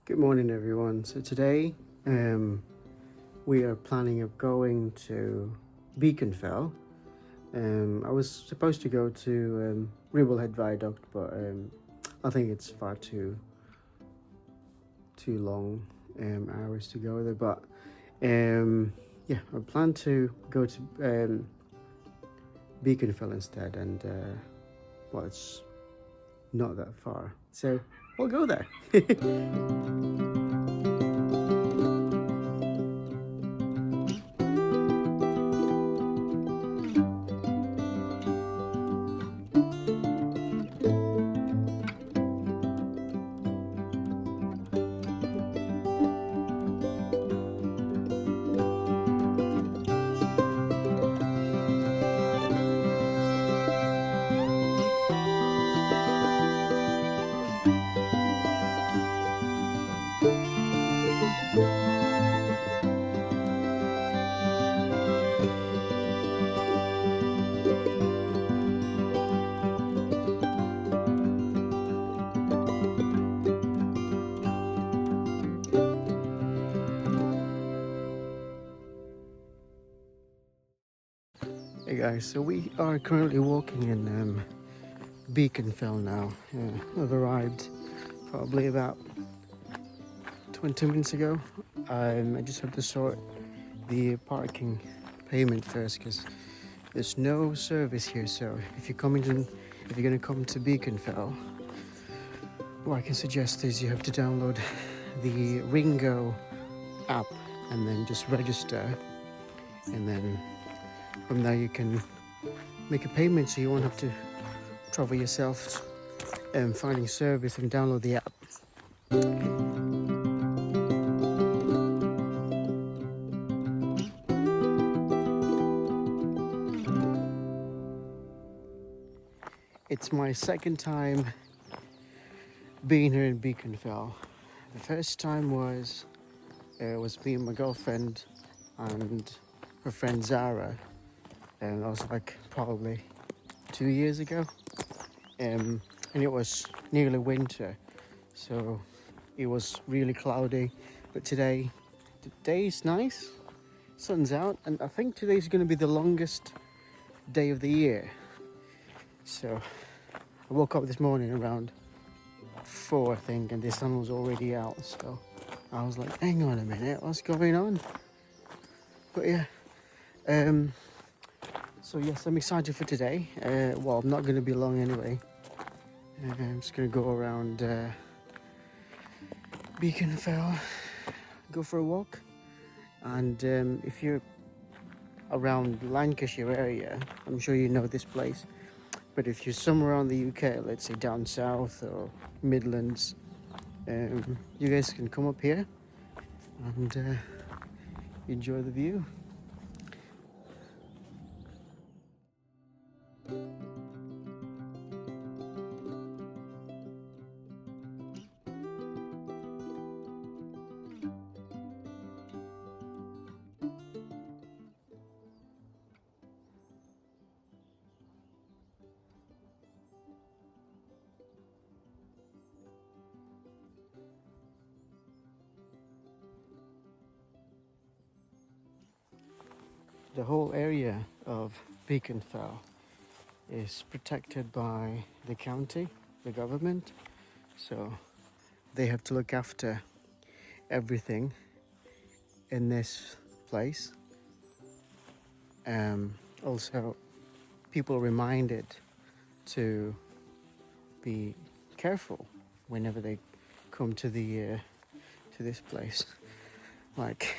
Good morning, everyone. So today we are planning of going to Beaconfell. I was supposed to go to Ribblehead Viaduct, but I think it's far too long hours to go there. But yeah, I plan to go to Beaconfell instead, and well, it's not that far, so we'll go there. Hey guys, so we are currently walking in Beaconfell now. I've arrived probably about 20 minutes ago. I just have to sort the parking payment first because there's no service here. So if you're going to come to Beaconfell, what I can suggest is you have to download the Ringo app and then just register, and then from there you can make a payment so you won't have to trouble yourself finding service, and download the app. It's my second time being here in Beaconfell. The first time was me and my girlfriend and her friend Zara, and that was like probably 2 years ago, and it was nearly winter, so it was really cloudy. But today the day is nice, sun's out, and I think today's going to be the longest day of the year. So I woke up this morning around 4, I think, and the sun was already out, so I was like, hang on a minute, what's going on? But yeah, so yes, I'm excited for today. Well, I'm not going to be long anyway. I'm just going to go around Beaconfell, go for a walk. And if you're around Lancashire area, I'm sure you know this place. But if you're somewhere around the UK, let's say down south or Midlands, you guys can come up here and enjoy the view. The whole area of Beaconfell is protected by the county, the government, so they have to look after everything in this place. Also, people are reminded to be careful whenever they come to this place, like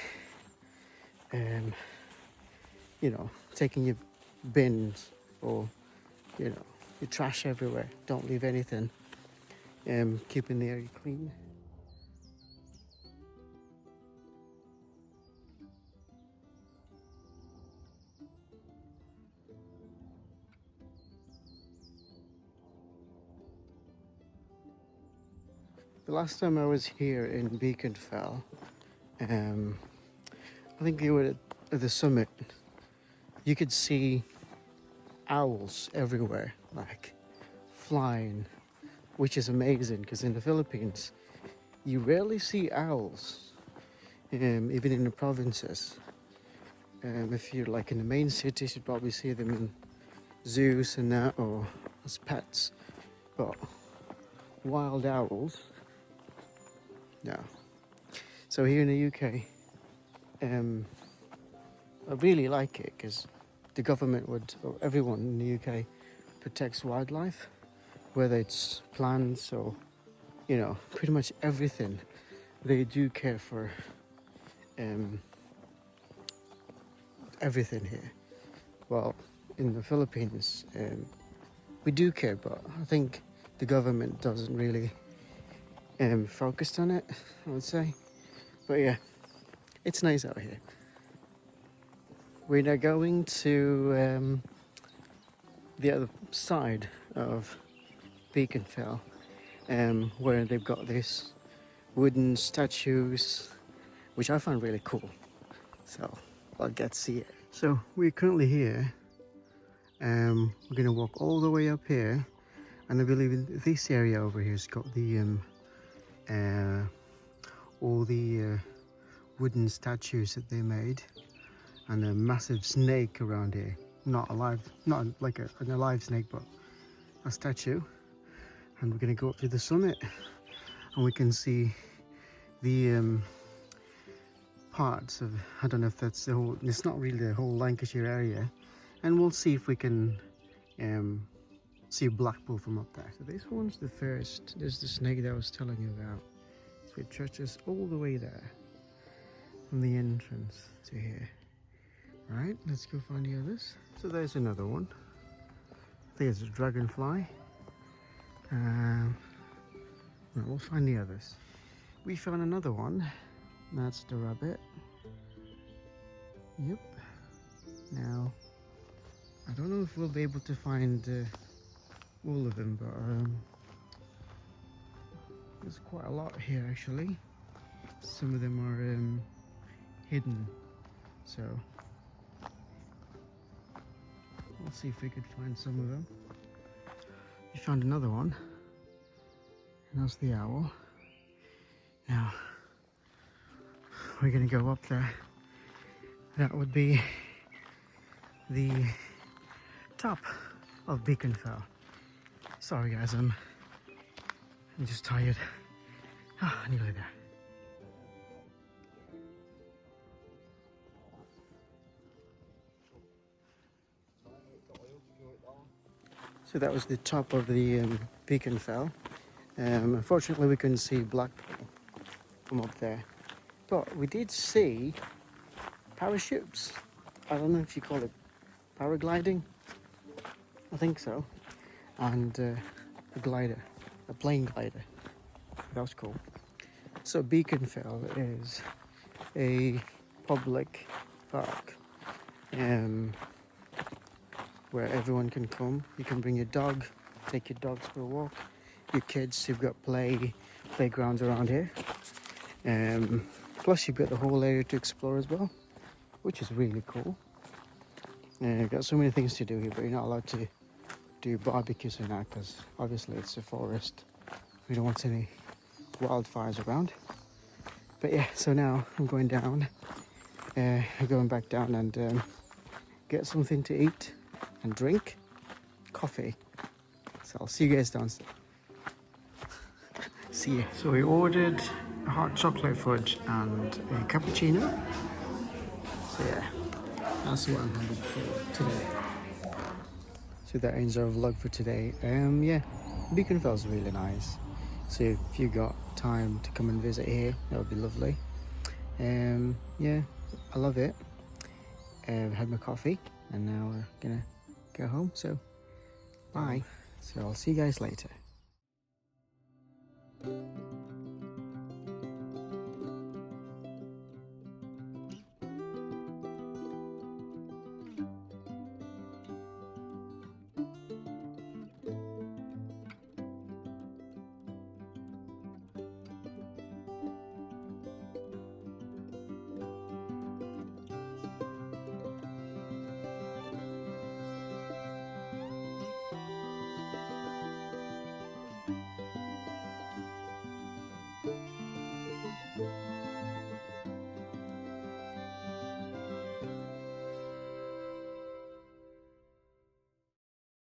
taking your bins or your trash everywhere. Don't leave anything. Keeping the area clean. The last time I was here in Beaconfell, I think you were at the summit. You could see owls everywhere, like flying, which is amazing because in the Philippines you rarely see owls, even in the provinces. If you're like in the main cities, you'd probably see them in zoos and that, or as pets. But wild owls, no. So here in the UK, I really like it because the government would, or everyone in the UK, protects wildlife, whether it's plants or, you know, pretty much everything. They do care for everything here. Well, in the Philippines, we do care, but I think the government doesn't really focus on it, I would say. But yeah, it's nice out here. We're now going to the other side of Beaconfell, where they've got these wooden statues, which I find really cool. So I'll get to see it. So we're currently here. We're gonna walk all the way up here, and I believe this area over here has got the all the wooden statues that they made, and a massive snake around here. Not alive, not like an alive snake, but a statue. And we're gonna go up to the summit, and we can see the parts of, I don't know if that's the whole, it's not really the whole Lancashire area, and we'll see if we can see Blackpool from up there. So this one's the first. There's the snake that I was telling you about. So it stretches all the way there from the entrance to here. Right, let's go find the others. So there's another one. There's a dragonfly. Well, we'll find the others. We found another one. That's the rabbit. Yep. Now, I don't know if we'll be able to find all of them, but there's quite a lot here actually. Some of them are hidden, so we'll see if we could find some of them. We found another one, and that's the owl. Now, we're gonna go up there. That would be the top of Beaconfell. Sorry guys, I'm just tired. Nearly there. So that was the top of the Beaconfell. Unfortunately we couldn't see Blackpool from up there, but we did see parachutes. I don't know if you call it paragliding, I think so, and a glider, a plane glider. That was cool. So Beaconfell is a public park where everyone can come. You can bring your dog, take your dogs for a walk, your kids. You've got playgrounds around here, plus you've got the whole area to explore as well, which is really cool. You've got so many things to do here, but you're not allowed to do barbecues and that because obviously it's a forest. We don't want any wildfires around. But yeah, so now I'm going down, going back down and get something to eat and drink, coffee. So I'll see you guys downstairs. See you. So we ordered a hot chocolate fudge and a cappuccino. So yeah, that's what I'm having for today. So that ends our vlog for today. Yeah, Beaconfell's really nice. So if you got time to come and visit here, that would be lovely. Yeah, I love it. I've had my coffee and now we're gonna go home. So bye. So I'll see you guys later.